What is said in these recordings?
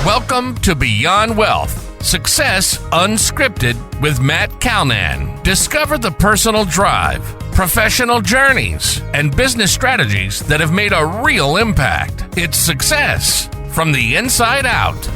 Welcome to Beyond Wealth, Success Unscripted with Matt Calnan. Discover the personal drive, professional journeys, and business strategies that have made a real impact. It's success from the inside out.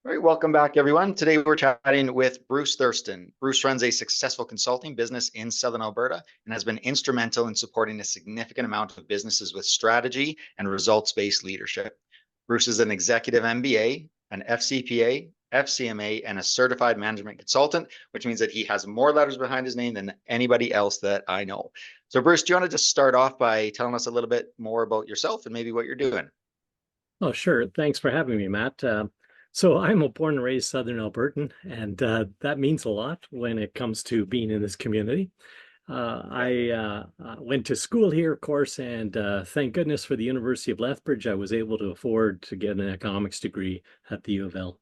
All right, welcome back, everyone. Today we're chatting with Bruce Thurston. Bruce runs a successful consulting business in Southern Alberta and has been instrumental in supporting a significant amount of businesses with strategy and results-based leadership. Bruce is an executive MBA, an FCPA, FCMA, and a certified management consultant, which means that he has more letters behind his name than anybody else that I know. So Bruce, do you want to just start off by telling us a little bit more about yourself and maybe what you're doing? Oh, sure. Thanks for having me, Matt. So I'm a born and raised Southern Albertan, and that means a lot when it comes to being in this community. I went to school here, of course, and thank goodness for the University of Lethbridge, I was able to afford to get an economics degree at the U of L.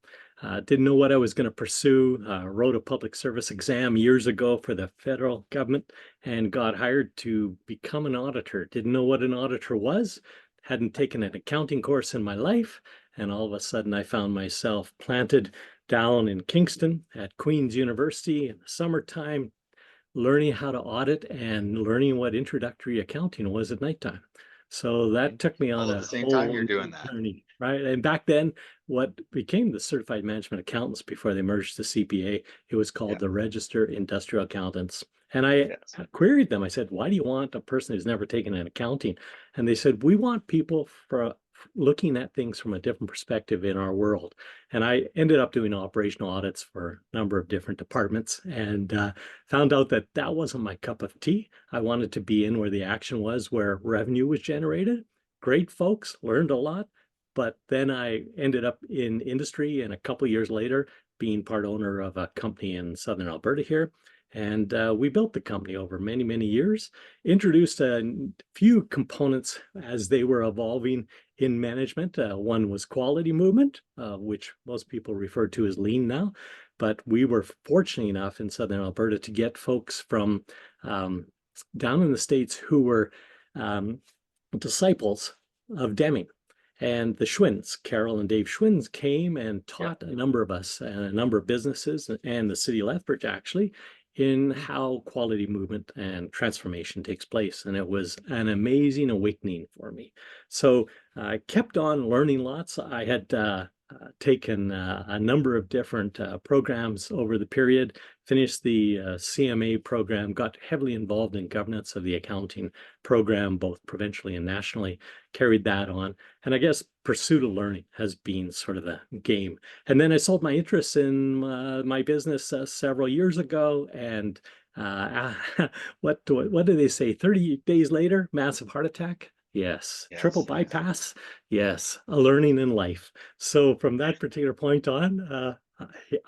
Didn't know what I was going to pursue. Wrote a public service exam years ago for the federal government and got hired to become an auditor. Didn't know what an auditor was. Hadn't taken an accounting course in my life. And all of a sudden, I found myself planted down in Kingston at Queen's University in the summertime, learning how to audit and learning what introductory accounting was at nighttime. So that took me on All at the same time you're doing that, journey, right? And back then, what became the Certified Management Accountants before they merged to CPA, it was called the Registered Industrial Accountants. And I queried them. I said, why do you want a person who's never taken an accounting? And they said, we want people for looking at things from a different perspective in our world. And I ended up doing operational audits for a number of different departments and found out that that wasn't my cup of tea. I wanted to be in where the action was, where revenue was generated. Great folks, learned a lot. But then I ended up in industry, and a couple of years later, being part owner of a company in Southern Alberta here. And we built the company over many, many years, introduced a few components as they were evolving in management. One was quality movement, which most people refer to as lean now. But we were fortunate enough in Southern Alberta to get folks from down in the States who were disciples of Deming. And the Schwinns, Carol and Dave Schwinns, came and taught a number of us and a number of businesses and the city of Lethbridge actually in how quality movement and transformation takes place. And it was an amazing awakening for me. So I kept on learning lots. I had taken a number of different programs over the period, finished the CMA program, got heavily involved in governance of the accounting program, both provincially and nationally, carried that on. And I guess pursuit of learning has been sort of the game. And then I sold my interest in my business several years ago. And what do they say? 30 days later, massive heart attack. Yes. Triple bypass. Yes. A learning in life. So from that particular point on,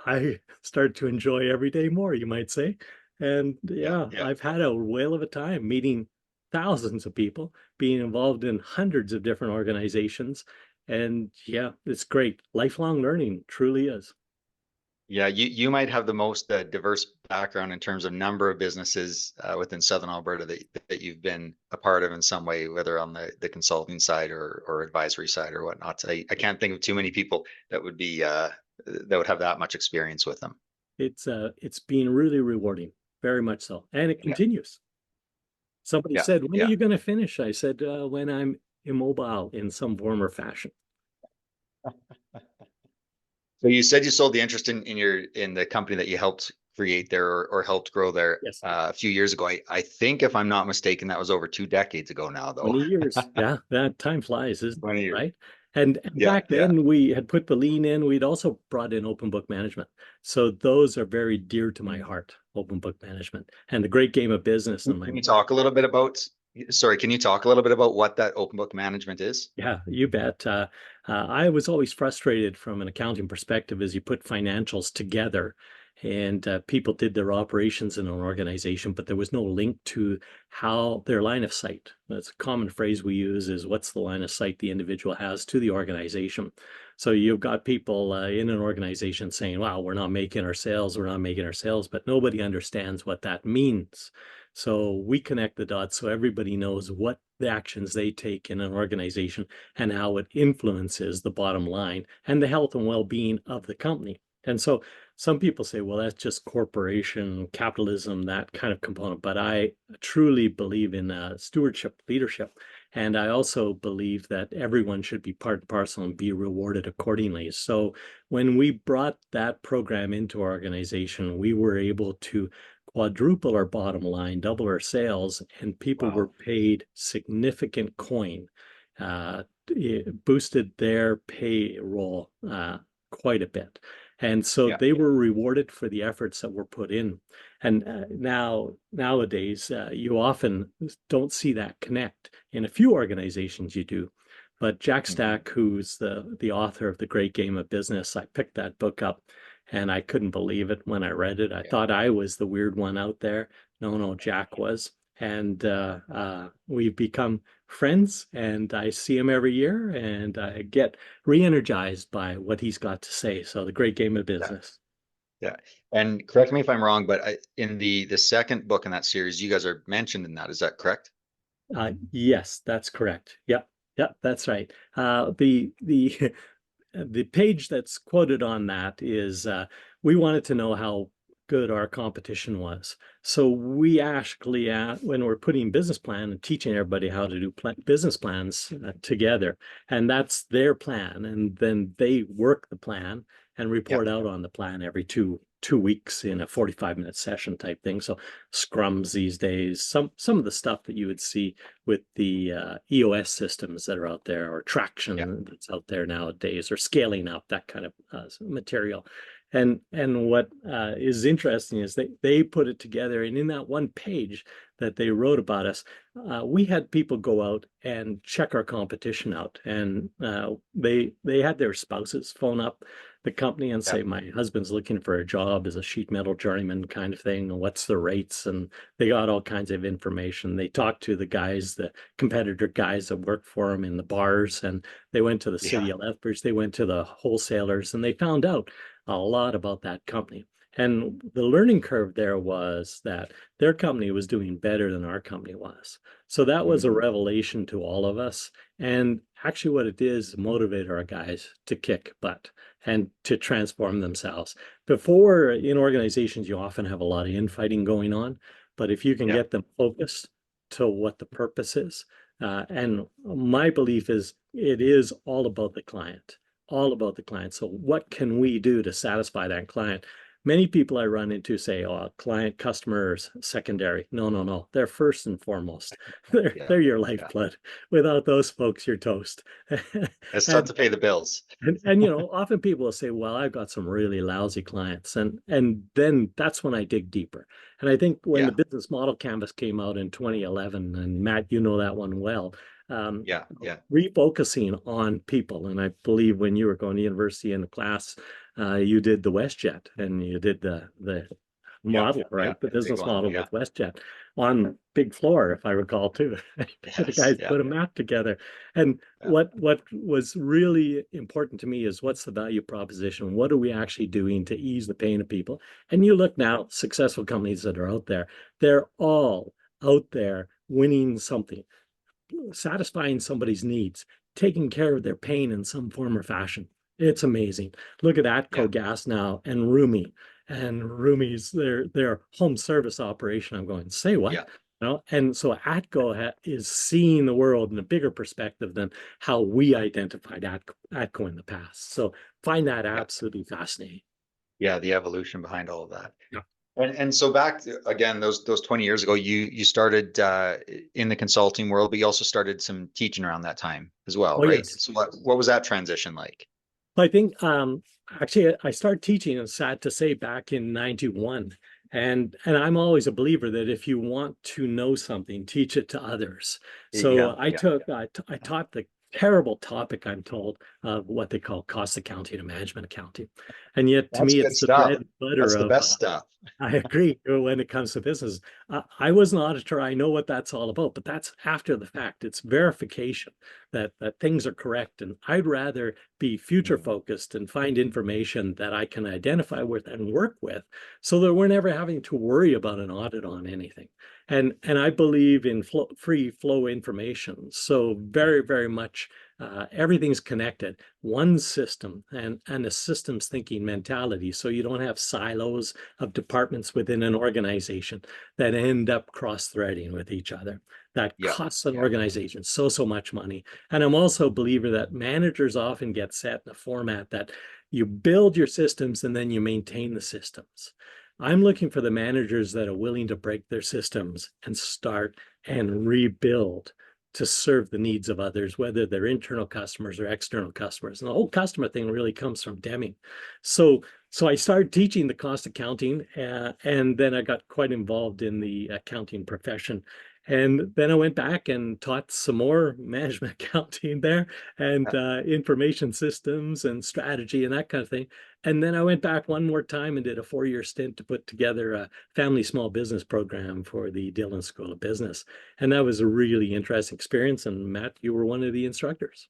I started to enjoy every day more, you might say. And I've had a whale of a time meeting thousands of people, being involved in hundreds of different organizations. And it's great. Lifelong learning truly is. Yeah, you might have the most diverse background in terms of number of businesses within Southern Alberta that you've been a part of in some way, whether on the consulting side or advisory side or whatnot. I can't think of too many people that would be that would have that much experience with them. It's been really rewarding, very much so, and it continues. Somebody said, "When are you going to finish?" I said, "When I'm immobile in some form or fashion." So you said you sold the interest in the company that you helped create there or helped grow there a few years ago. I think, if I'm not mistaken, that was over 2 decades ago now, though. 20 years. Yeah, that time flies, isn't it? Right? And Yeah, back then we had put the lean in. We'd also brought in open book management. So those are very dear to my heart, open book management and the great game of business. Can you talk a little bit about what that open book management is? Yeah, you bet. I was always frustrated from an accounting perspective as you put financials together and people did their operations in an organization, but there was no link to how their line of sight. That's a common phrase we use is what's the line of sight the individual has to the organization. So you've got people in an organization saying, wow, we're not making our sales, but nobody understands what that means So we connect the dots so everybody knows what the actions they take in an organization and how it influences the bottom line and the health and well-being of the company. And so some people say, well, that's just corporation capitalism, that kind of component. But I truly believe in stewardship, leadership. And I also believe that everyone should be part and parcel and be rewarded accordingly. So when we brought that program into our organization, we were able to quadruple our bottom line, double our sales, and people were paid significant coin. It boosted their payroll quite a bit. And so they were rewarded for the efforts that were put in. And nowadays, you often don't see that connect. In a few organizations you do. But Jack Stack, who's the author of The Great Game of Business, I picked that book up and I couldn't believe it when I read it. I thought I was the weird one out there. No, Jack was. And we've become friends, and I see him every year, and I get re-energized by what he's got to say. So The Great Game of Business. Yeah. And correct me if I'm wrong, but in the second book in that series, you guys are mentioned in that. Is that correct? Yes, that's correct. Yep, that's right. The page that's quoted on that is we wanted to know how good our competition was. So we actually, when we're putting business plan and teaching everybody how to do business plans together, and that's their plan, and then they work the plan and report out on the plan every two weeks in a 45-minute session type thing. So scrums these days, some of the stuff that you would see with the EOS systems that are out there, or traction that's out there nowadays, or scaling up, that kind of material. And what is interesting is they put it together, and in that one page that they wrote about us, we had people go out and check our competition out, and they had their spouses phone up the company and say, my husband's looking for a job as a sheet metal journeyman kind of thing, and what's the rates? And they got all kinds of information. They talked to the guys, the competitor guys that work for them in the bars, and they went to the city of Lethbridge, they went to the wholesalers, and they found out a lot about that company. And the learning curve there was that their company was doing better than our company was. So that was a revelation to all of us. And actually what it is motivate our guys to kick butt and to transform themselves. Before, in organizations, you often have a lot of infighting going on, but if you can get them focused to what the purpose is, and my belief is it is all about the client. All about the client. So what can we do to satisfy that client? Many people I run into say, oh, client, customers, secondary. No. They're first and foremost. They're your lifeblood. Without those folks, you're toast. It's tough to pay the bills. And often people will say, well, I've got some really lousy clients. And then that's when I dig deeper. And I think when the business model canvas came out in 2011, and Matt, you know that one well, refocusing on people. And I believe when you were going to university in the class, you did the WestJet, and you did the model, right? The business model with WestJet on big floor, if I recall too. The guys put a map together. And what was really important to me is what's the value proposition? What are we actually doing to ease the pain of people? And you look now, successful companies that are out there, they're all out there winning something, satisfying somebody's needs, taking care of their pain in some form or fashion. It's amazing. Look at Atco Gas now and Rumi. And Rumi's their home service operation. I'm going, say what? And so Atco is seeing the world in a bigger perspective than how we identified Atco in the past. So find that absolutely fascinating. Yeah, the evolution behind all of that. And so back again, those 20 years ago, you started in the consulting world, but you also started some teaching around that time as well, right? Yes. So what was that transition like? I think actually I started teaching, and sad to say, back in 91. And I'm always a believer that if you want to know something, teach it to others. So I taught the terrible topic, I'm told, of what they call cost accounting and management accounting. And yet to me, it's the bread and butter. That's the best stuff. I agree when it comes to business. I was an auditor. I know what that's all about, but that's after the fact. It's verification that things are correct. And I'd rather be future focused and find information that I can identify with and work with, so that we're never having to worry about an audit on anything. And I believe in free flow information. So very, very much everything's connected. One system and a systems thinking mentality. So you don't have silos of departments within an organization that end up cross-threading with each other. That costs an organization so much money. And I'm also a believer that managers often get set in a format that you build your systems and then you maintain the systems. I'm looking for the managers that are willing to break their systems and start and rebuild to serve the needs of others, whether they're internal customers or external customers. And the whole customer thing really comes from Deming. So I started teaching the cost accounting, and then I got quite involved in the accounting profession. And then I went back and taught some more management accounting there, and information systems and strategy and that kind of thing. And then I went back one more time and did a 4-year stint to put together a family small business program for the Dillon School of Business. And that was a really interesting experience. And Matt, you were one of the instructors.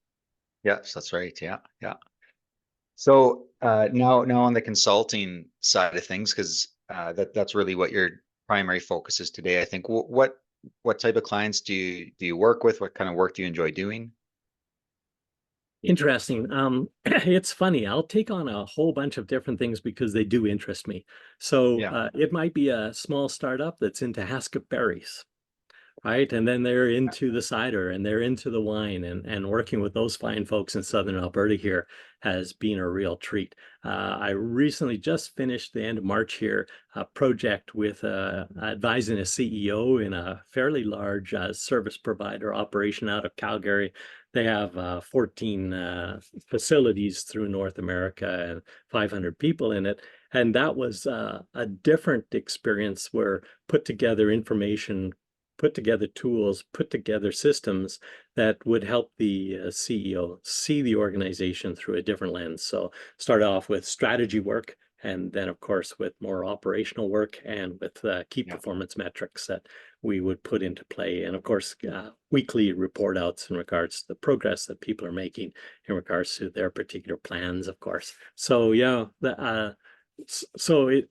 Yes, that's right. Yeah. So now on the consulting side of things, because that's really what your primary focus is today, I think. What type of clients do you work with? What kind of work do you enjoy doing? Interesting. It's funny. I'll take on a whole bunch of different things because they do interest me. So it might be a small startup that's into Haskell berries, right? And then they're into the cider and they're into the wine, and working with those fine folks in Southern Alberta here has been a real treat. I recently just finished the end of March here, a project with advising a CEO in a fairly large service provider operation out of Calgary. They have 14 facilities through North America and 500 people in it. And that was a different experience where put together information, put together tools, put together systems that would help the CEO see the organization through a different lens. So start off with strategy work, and then of course with more operational work and with key performance metrics that we would put into play. And of course, weekly report outs in regards to the progress that people are making in regards to their particular plans, of course. So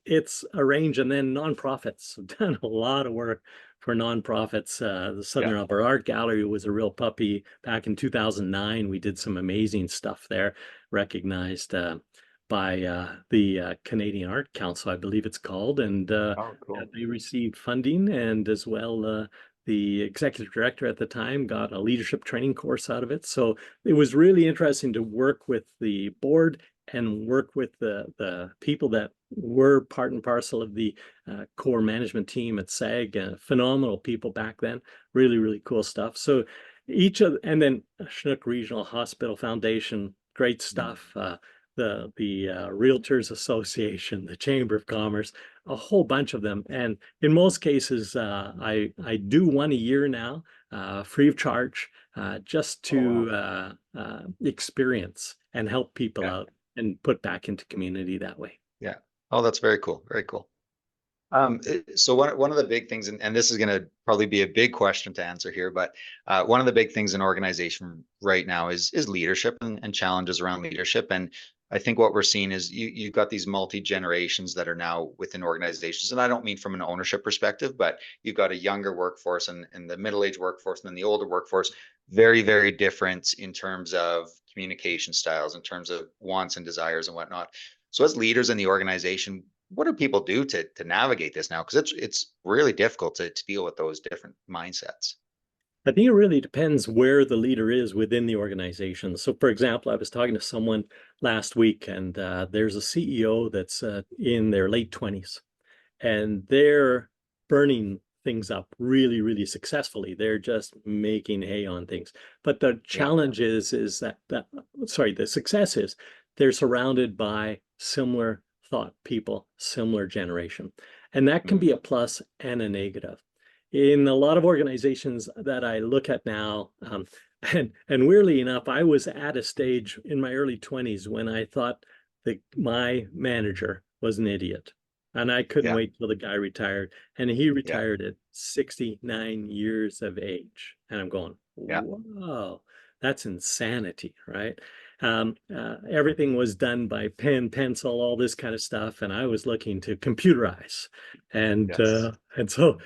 it's a range. And then nonprofits. I've done a lot of work for nonprofits. The Southern Alberta Art Gallery was a real puppy. Back in 2009, we did some amazing stuff there, recognized by the Canadian Art Council, I believe it's called. And they received funding, and as well, the executive director at the time got a leadership training course out of it. So it was really interesting to work with the board and work with the people that were part and parcel of the core management team at SAG. Phenomenal people back then. Really, really cool stuff. So and then Chinook Regional Hospital Foundation, great stuff. The Realtors Association, the Chamber of Commerce, a whole bunch of them. And in most cases, I do one a year now, free of charge, just to experience and help people out and put back into community that way. Yeah. Oh, that's very cool. Very cool. So one of the big things, and this is going to probably be a big question to answer here, but one of the big things in organization right now is leadership and challenges around leadership. And I think what we're seeing is you've got these multi-generations that are now within organizations. And I don't mean from an ownership perspective, but you've got a younger workforce and the middle-aged workforce and then the older workforce, very, very different in terms of communication styles, in terms of wants and desires and whatnot. So as leaders in the organization, what do people do to navigate this now? Because it's really difficult to deal with those different mindsets. I think it really depends where the leader is within the organization. So, for example, I was talking to someone last week, and there's a CEO that's in their late 20s, and they're burning things up really, really successfully. They're just making hay on things. But the challenge is that the success is they're surrounded by similar thought people, similar generation. And that can be a plus and a negative. In a lot of organizations that I look at now, and weirdly enough, I was at a stage in my early 20s when I thought that my manager was an idiot. And I couldn't wait till the guy retired. And he retired at 69 years of age. And I'm going, wow, that's insanity, right? Everything was done by pen, pencil, all this kind of stuff, and I was looking to computerize. And Yes. so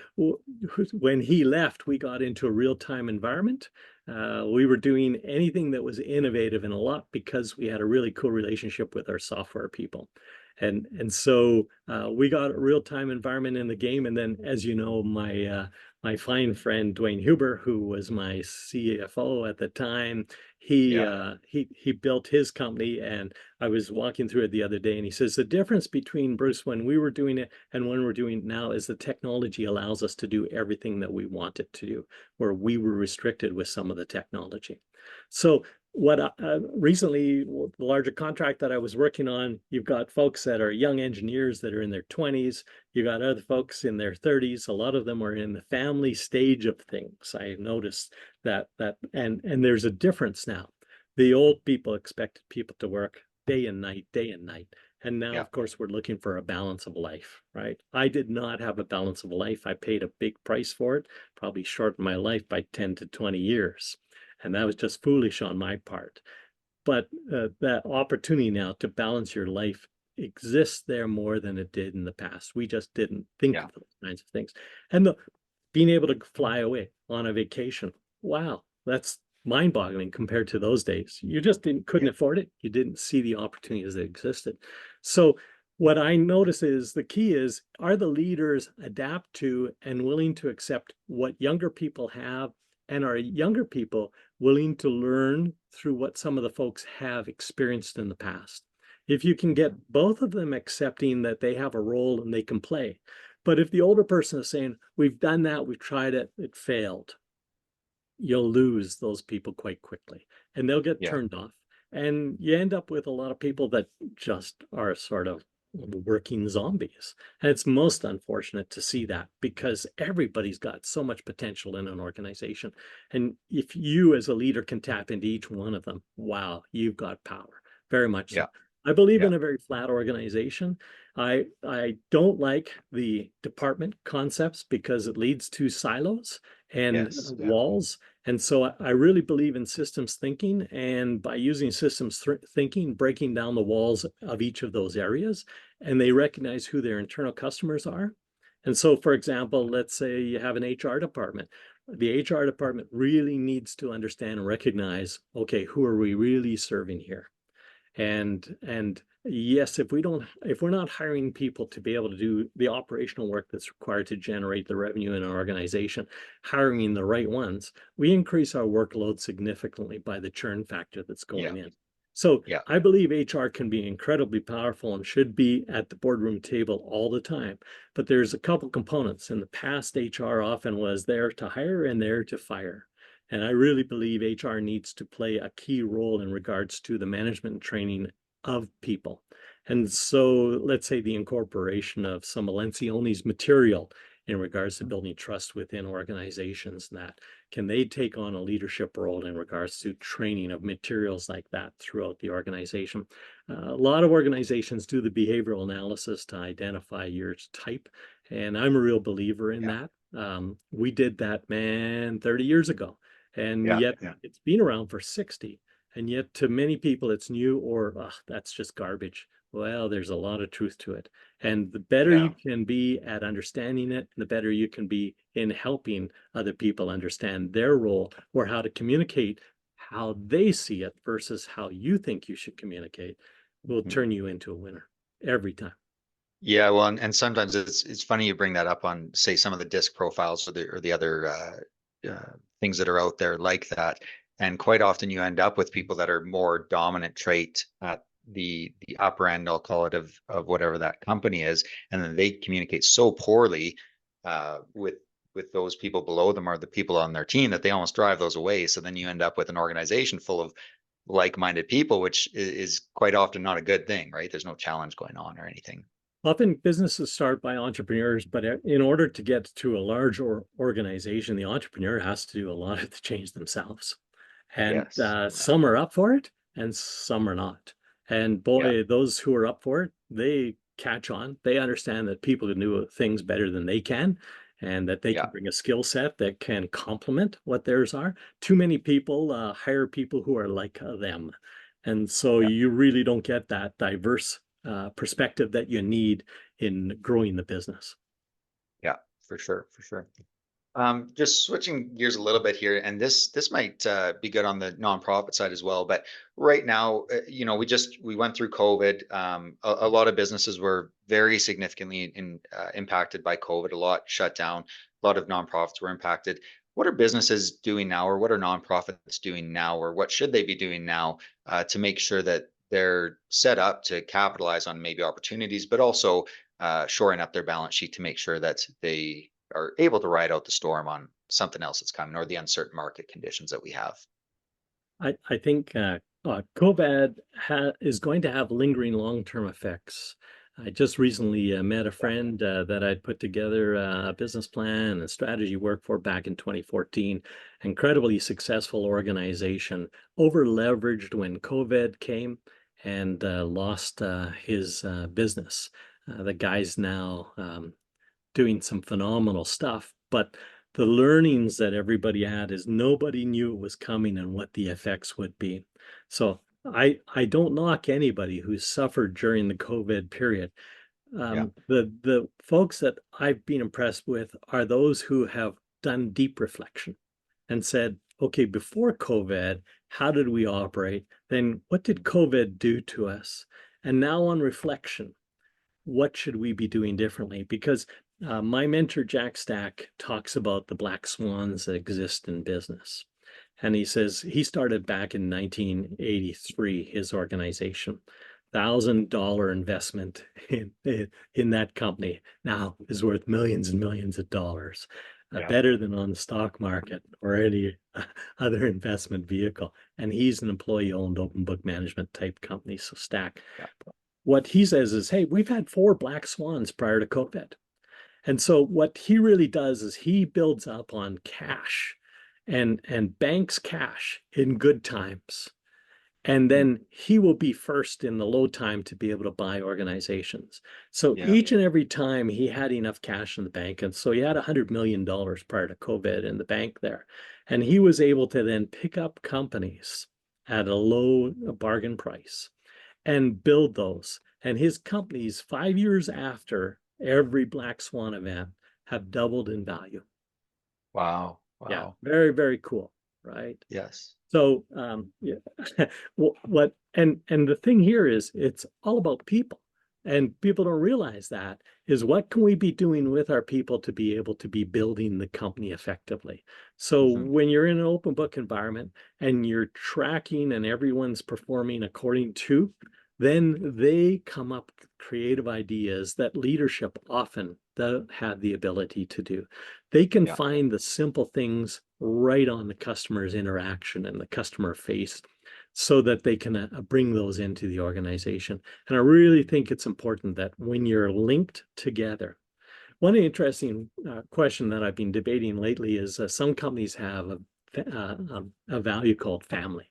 when he left, we got into a real-time environment. We were doing anything that was innovative, and a lot because we had a really cool relationship with our software people. And so we got a real-time environment in the game. And then, as you know, my fine friend Dwayne Huber, who was my CFO at the time, he built his company. And I was walking through it the other day, and he says the difference between, Bruce, when we were doing it and when we're doing it now is the technology allows us to do everything that we want it to do, where we were restricted with some of the technology. So what recently, the larger contract that I was working on, you've got folks that are young engineers that are in their 20s. You got other folks in their 30s. A lot of them are in the family stage of things. I noticed that and there's a difference now. The old people expected people to work day and night, day and night. And now, of course, we're looking for a balance of life, right? I did not have a balance of life. I paid a big price for it, probably shortened my life by 10 to 20 years. And that was just foolish on my part. But that opportunity now to balance your life exists there more than it did in the past. We just didn't think of those kinds of things. And being able to fly away on a vacation, wow, that's mind-boggling compared to those days. You just couldn't afford it. You didn't see the opportunities that existed. So what I notice is the key is, are the leaders adapt to and willing to accept what younger people have, and are younger people willing to learn through what some of the folks have experienced in the past? If you can get both of them accepting that they have a role and they can play. But if the older person is saying, we've done that, we've tried it, it failed, you'll lose those people quite quickly and they'll get turned off. And you end up with a lot of people that just are sort of working zombies. And it's most unfortunate to see that, because everybody's got so much potential in an organization. And if you as a leader can tap into each one of them, wow, you've got power. Very much so. I believe in a very flat organization. I don't like the department concepts because it leads to silos and walls. And so I really believe in systems thinking, and by using systems thinking, breaking down the walls of each of those areas, and they recognize who their internal customers are. And so, for example, let's say you have an HR department. The HR department really needs to understand and recognize, okay, who are we really serving here? And yes, if we're not hiring people to be able to do the operational work that's required to generate the revenue in an organization, hiring the right ones, we increase our workload significantly by the churn factor that's going in. So I believe HR can be incredibly powerful and should be at the boardroom table all the time. But there's a couple components. In the past, HR often was there to hire and there to fire. And I really believe HR needs to play a key role in regards to the management and training of people. And so let's say the incorporation of some Lencioni's material in regards to building trust within organizations, that can they take on a leadership role in regards to training of materials like that throughout the organization. A lot of organizations do the behavioral analysis to identify your type, and I'm a real believer in that. We did that, 30 years ago. And yet it's been around for 60. And yet to many people it's new, or that's just garbage. Well, there's a lot of truth to it. And the better you can be at understanding it, the better you can be in helping other people understand their role, or how to communicate how they see it versus how you think you should communicate, will turn you into a winner every time. Yeah, well, and sometimes it's funny you bring that up on, say, some of the disc profiles or the other things that are out there like that. And quite often you end up with people that are more dominant trait at the upper end, I'll call it, of whatever that company is, and then they communicate so poorly with those people below them or the people on their team that they almost drive those away. So then you end up with an organization full of like-minded people, which is quite often not a good thing, right? There's no challenge going on or anything. Often businesses start by entrepreneurs, but in order to get to a large organization, the entrepreneur has to do a lot of the change themselves. And some are up for it and some are not. And boy, those who are up for it, they catch on. They understand that people can do things better than they can, and that they can bring a skill set that can complement what theirs are. Too many people hire people who are like them. And so Yeah. you really don't get that diverse perspective that you need in growing the business. Yeah, for sure, for sure. Just switching gears a little bit here, and this might be good on the nonprofit side as well. But right now, we went through COVID. A lot of businesses were very significantly impacted by COVID. A lot shut down. A lot of nonprofits were impacted. What are businesses doing now, or what are nonprofits doing now, or what should they be doing now to make sure that they're set up to capitalize on maybe opportunities, but also shoring up their balance sheet to make sure that they are able to ride out the storm on something else that's coming or the uncertain market conditions that we have. I think COVID is going to have lingering long-term effects. I just recently met a friend that I'd put together a business plan and strategy work for back in 2014. Incredibly successful organization, over leveraged when COVID came and lost his business. The guy's now doing some phenomenal stuff, but the learnings that everybody had is nobody knew it was coming and what the effects would be. So I don't knock anybody who suffered during the COVID period. Yeah. The folks that I've been impressed with are those who have done deep reflection and said, okay, before COVID, how did we operate? Then what did COVID do to us? And now on reflection, what should we be doing differently? Because my mentor, Jack Stack, talks about the black swans that exist in business. And he says he started back in 1983, his organization. $1,000 investment in that company now is worth millions and millions of dollars, Yeah. better than on the stock market or any other investment vehicle. And he's an employee-owned open book management type company, so Stack. Yeah. What he says is, hey, we've had 4 black swans prior to COVID. And so what he really does is he builds up on cash and banks cash in good times. And then he will be first in the low time to be able to buy organizations. So Yeah. each and every time he had enough cash in the bank. And so he had $100 million prior to COVID in the bank there. And he was able to then pick up companies at a low bargain price and build those. And his companies, 5 years after every black swan event, have doubled in value. Wow. Yeah, Wow. very, very cool, right? Yes. So yeah, what and the thing here is it's all about people, and people don't realize that is what can we be doing with our people to be able to be building the company effectively. So when you're in an open book environment and you're tracking and everyone's performing according to, then they come up with creative ideas that leadership often don't have the ability to do. They can find the simple things right on the customer's interaction and the customer face so that they can bring those into the organization. And I really think it's important that when you're linked together, one interesting question that I've been debating lately is some companies have a value called family.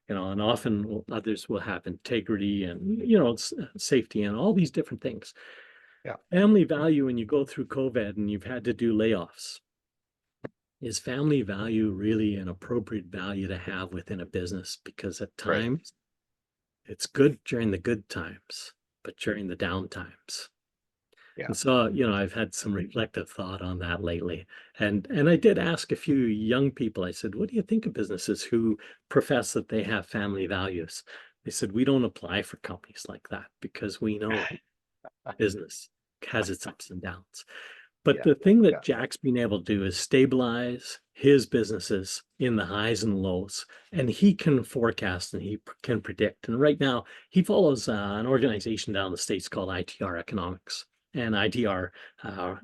And often others will have integrity and, safety and all these different things. Yeah. Family value, when you go through COVID and you've had to do layoffs, is family value really an appropriate value to have within a business? Because at times it's good during the good times, but during the down times. Yeah. And so, I've had some reflective thought on that lately. And I did ask a few young people, I said, what do you think of businesses who profess that they have family values? They said, we don't apply for companies like that because we know business has its ups and downs. But the thing that Jack's been able to do is stabilize his businesses in the highs and lows, and he can forecast and he can predict. And right now, he follows an organization down in the States called ITR Economics. And ITR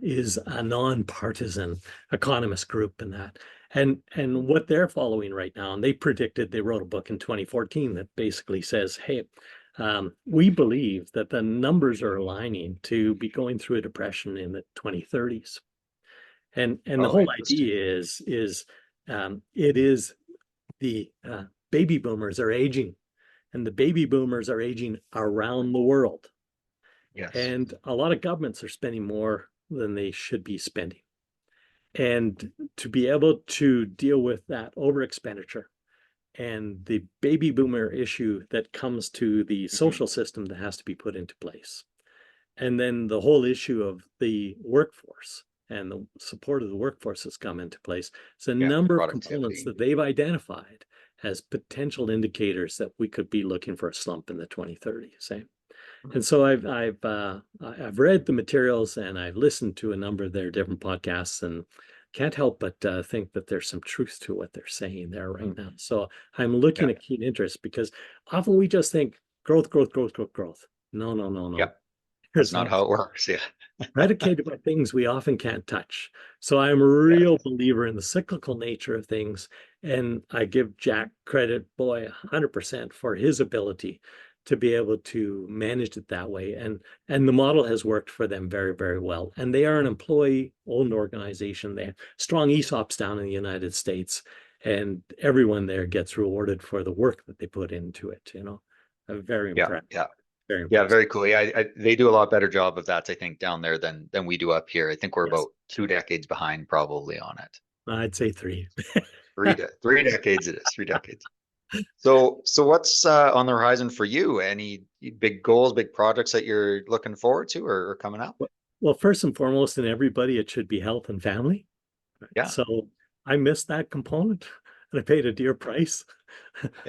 is a nonpartisan economist group in that. And what they're following right now, and they wrote a book in 2014 that basically says, hey, we believe that the numbers are aligning to be going through a depression in the 2030s. And the whole idea is it is the baby boomers are aging, and the baby boomers are aging around the world. Yes. And a lot of governments are spending more than they should be spending. And to be able to deal with that over expenditure and the baby boomer issue that comes to the social system that has to be put into place. And then the whole issue of the workforce and the support of the workforce has come into place. It's a number of components that they've identified as potential indicators that we could be looking for a slump in the 2030s. Eh? And so I've read the materials and I've listened to a number of their different podcasts, and can't help but think that there's some truth to what they're saying there right now. So I'm looking at keen interest, because often we just think growth, growth, growth, growth, growth. No, no, no, no. Yeah. That's not how it works. Yeah. Predicated by things we often can't touch. So I'm a real believer in the cyclical nature of things. And I give Jack credit, boy, 100% for his ability to be able to manage it that way. And the model has worked for them very, very well. And they are an employee-owned organization. They have strong ESOPs down in the United States, and everyone there gets rewarded for the work that they put into it. You know, I'm very impressed. Yeah. Very cool. Yeah, they do a lot better job of that, I think, down there than we do up here. I think we're about 2 decades behind probably on it. I'd say 3. 3 decades it is, 3 decades. So what's on the horizon for you? Any big goals, big projects that you're looking forward to or coming up? Well, first and foremost, in everybody, it should be health and family. Yeah. So I missed that component, and I paid a dear price.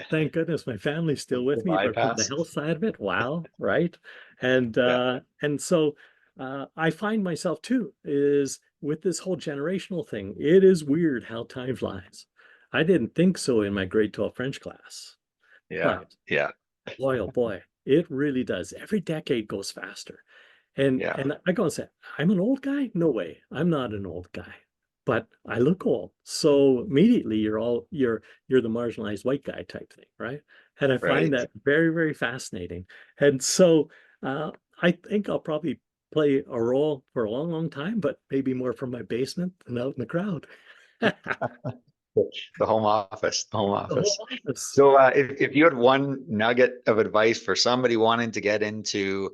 Thank goodness my family's still with me, but from the health side of it, wow, right? And so I find myself too, is with this whole generational thing, it is weird how time flies. I didn't think so in my grade 12 French class. But boy, oh boy, it really does. Every decade goes faster. And I go and say, I'm an old guy? No way. I'm not an old guy. But I look old. So immediately you're the marginalized white guy type thing, right? And I find that very, very fascinating. And so I think I'll probably play a role for a long, long time, but maybe more from my basement than out in the crowd. The home office. So if you had one nugget of advice for somebody wanting to get into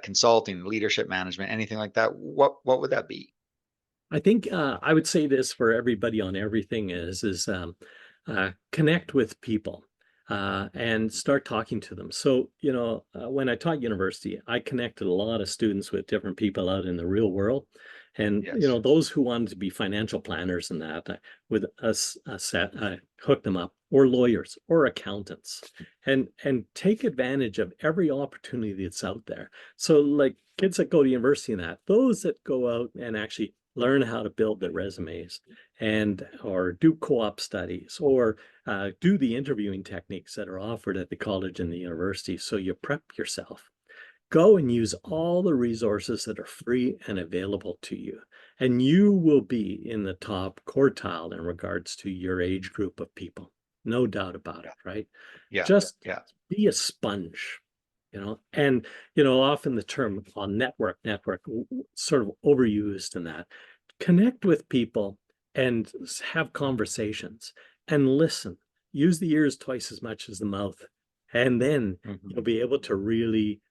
consulting, leadership management, anything like that, what would that be? I think I would say this for everybody on everything is connect with people and start talking to them. So, you know, when I taught university, I connected a lot of students with different people out in the real world. And, you know, those who wanted to be financial planners and that with us hook them up, or lawyers or accountants, and take advantage of every opportunity that's out there. So like kids that go to university and that, those that go out and actually learn how to build their resumes or do co-op studies or do the interviewing techniques that are offered at the college and the university. So you prep yourself. Go and use all the resources that are free and available to you. And you will be in the top quartile in regards to your age group of people. No doubt about it, right? Just be a sponge. You know, and, you know, often the term on network sort of overused in that. Connect with people and have conversations and listen. Use the ears twice as much as the mouth. And then you'll be able to really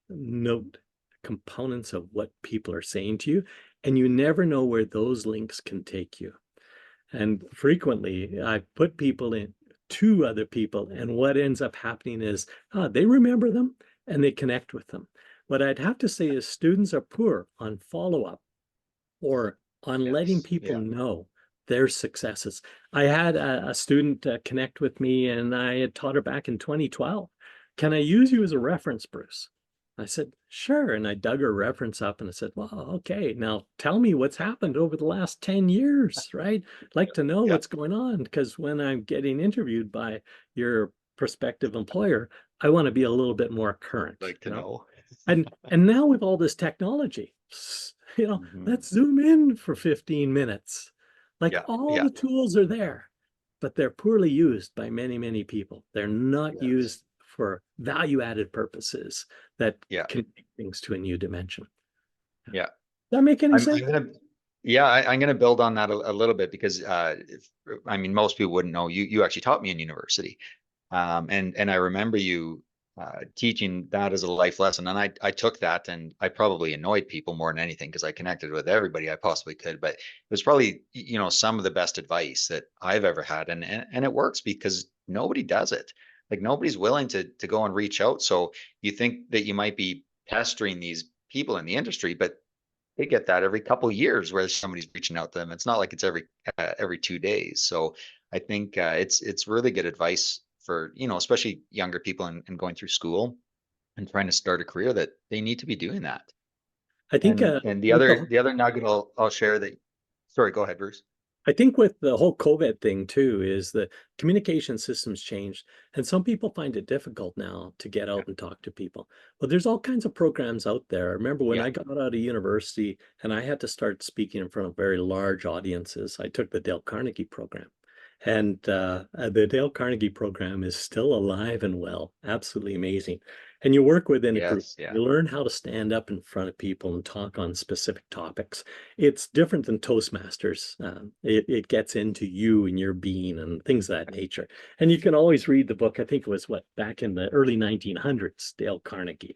note components of what people are saying to you. And you never know where those links can take you. And frequently I put people in to other people, and what ends up happening is they remember them and they connect with them. What I'd have to say is students are poor on follow-up or on letting people know their successes. I had a student connect with me, and I had taught her back in 2012. Can I use you as a reference, Bruce? I said, sure. And I dug her reference up and I said, well, okay, now tell me what's happened over the last 10 years, right? I'd like to know what's going on, because when I'm getting interviewed by your prospective employer, I want to be a little bit more current. Like to know. And now with all this technology, you know, let's zoom in for 15 minutes. Like all the tools are there, but they're poorly used by many, many people. They're not used for value-added purposes that can take things to a new dimension. Does that make any sense? I'm going to build on that a little bit, because I mean, most people wouldn't know you actually taught me in university, and I remember you teaching that as a life lesson, and I took that, and I probably annoyed people more than anything because I connected with everybody I possibly could. But it was probably, you know, some of the best advice that I've ever had, and it works because nobody does it. Like nobody's willing to go and reach out. So you think that you might be pestering these people in the industry, but they get that every couple of years where somebody's reaching out to them. It's not like it's every 2 days. So I think it's really good advice for, especially younger people and going through school and trying to start a career, that they need to be doing that. I think, and the other nugget I'll share that. Sorry, go ahead, Bruce. I think with the whole COVID thing too, is the communication systems changed, and some people find it difficult now to get out and talk to people. But there's all kinds of programs out there. I remember when I got out of university and I had to start speaking in front of very large audiences, I took the Dale Carnegie program. And the Dale Carnegie program is still alive and well, absolutely amazing. And you work within a group. You learn how to stand up in front of people and talk on specific topics. It's different than Toastmasters. It gets into you and your being and things of that nature. And you can always read the book. I think it was back in the early 1900s, Dale Carnegie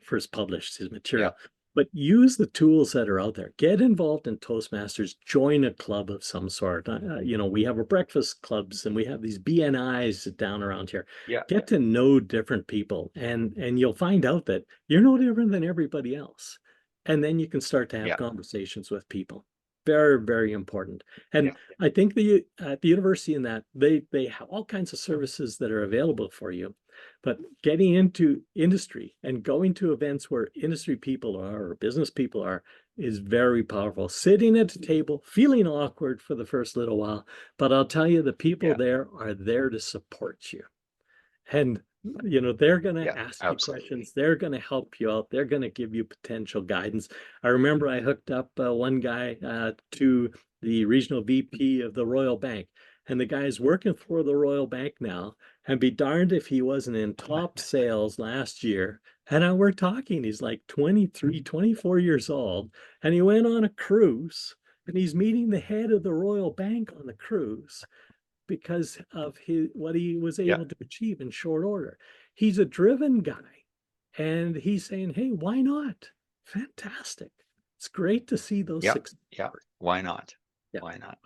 first published his material. But use the tools that are out there. Get involved in Toastmasters. Join a club of some sort. We have our breakfast clubs and we have these BNIs down around here. Get to know different people, and you'll find out that you're no different than everybody else. And then you can start to have conversations with people. Very, very important. And I think at the university in that they have all kinds of services that are available for you. But getting into industry and going to events where industry people are or business people are is very powerful. Sitting at the table, feeling awkward for the first little while, but I'll tell you, the people there are there to support you. And they're going to ask you questions. They're going to help you out. They're going to give you potential guidance. I remember I hooked up one guy to the regional VP of the Royal Bank. And the guy's working for the Royal Bank now, and be darned if he wasn't in top sales last year. And we're talking, he's like 23, 24 years old, and he went on a cruise, and he's meeting the head of the Royal Bank on the cruise because of what he was able to achieve in short order. He's a driven guy, and he's saying, hey, why not? Fantastic. It's great to see those success. Why not? Why not?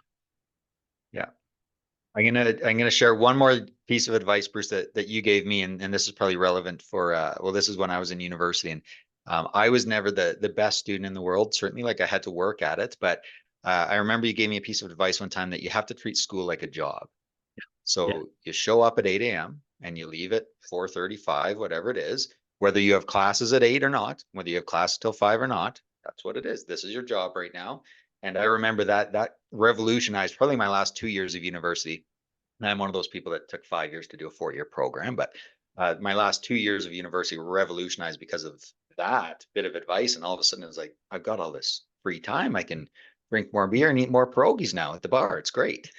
I'm gonna share one more piece of advice, Bruce, that you gave me, and this is probably relevant for this is when I was in university, and I was never the best student in the world. Certainly, like I had to work at it, but I remember you gave me a piece of advice one time that you have to treat school like a job. So you show up at 8 a.m. and you leave at 4:35, whatever it is, whether you have classes at 8 or not, whether you have class till 5 or not. That's what it is. This is your job right now. And I remember that revolutionized probably my last 2 years of university. And I'm one of those people that took 5 years to do a 4-year program, but my last 2 years of university were revolutionized because of that bit of advice. And all of a sudden, it was like, I've got all this free time. I can drink more beer and eat more pierogies now at the bar. It's great.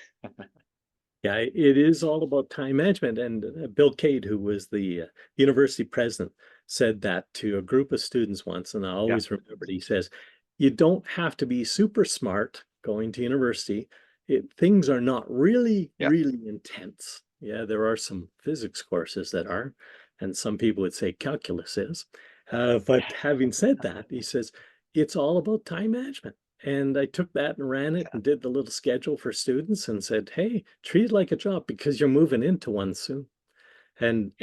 Yeah, it is all about time management. And Bill Cade, who was the university president, said that to a group of students once, and I always remembered. He says, you don't have to be super smart going to university. Things are not really intense. Yeah, there are some physics courses that are, and some people would say calculus is. But having said that, he says, it's all about time management. And I took that and ran it and did the little schedule for students and said, hey, treat it like a job because you're moving into one soon. And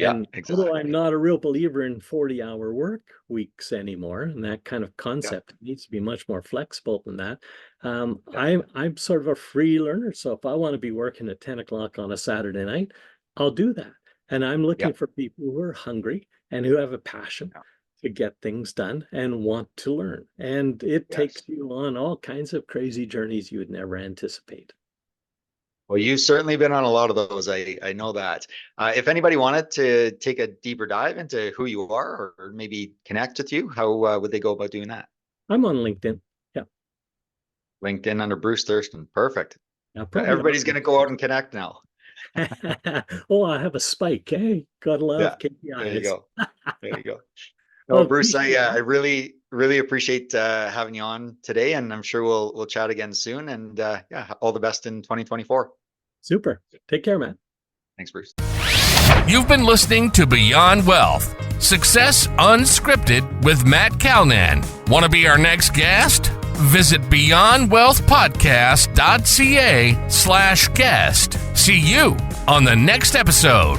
although I'm not a real believer in 40-hour work weeks anymore, and that kind of concept needs to be much more flexible than that, I'm sort of a free learner. So if I want to be working at 10 o'clock on a Saturday night, I'll do that. And I'm looking for people who are hungry and who have a passion to get things done and want to learn. And it takes you on all kinds of crazy journeys you would never anticipate. Well, you've certainly been on a lot of those. I know that. If anybody wanted to take a deeper dive into who you are or maybe connect with you, how would they go about doing that? I'm on LinkedIn. Yeah. LinkedIn under Bruce Thurston. Perfect. Everybody's going to go out and connect now. Oh, I have a spike. Hey, gotta love KPIs. There you go. There you go. Well, Bruce, I really appreciate having you on today, and I'm sure we'll chat again soon. And all the best in 2024. Super. Take care, man. Thanks, Bruce. You've been listening to Beyond Wealth, Success Unscripted with Matt Calnan. Want to be our next guest? Visit beyondwealthpodcast.ca/guest. See you on the next episode.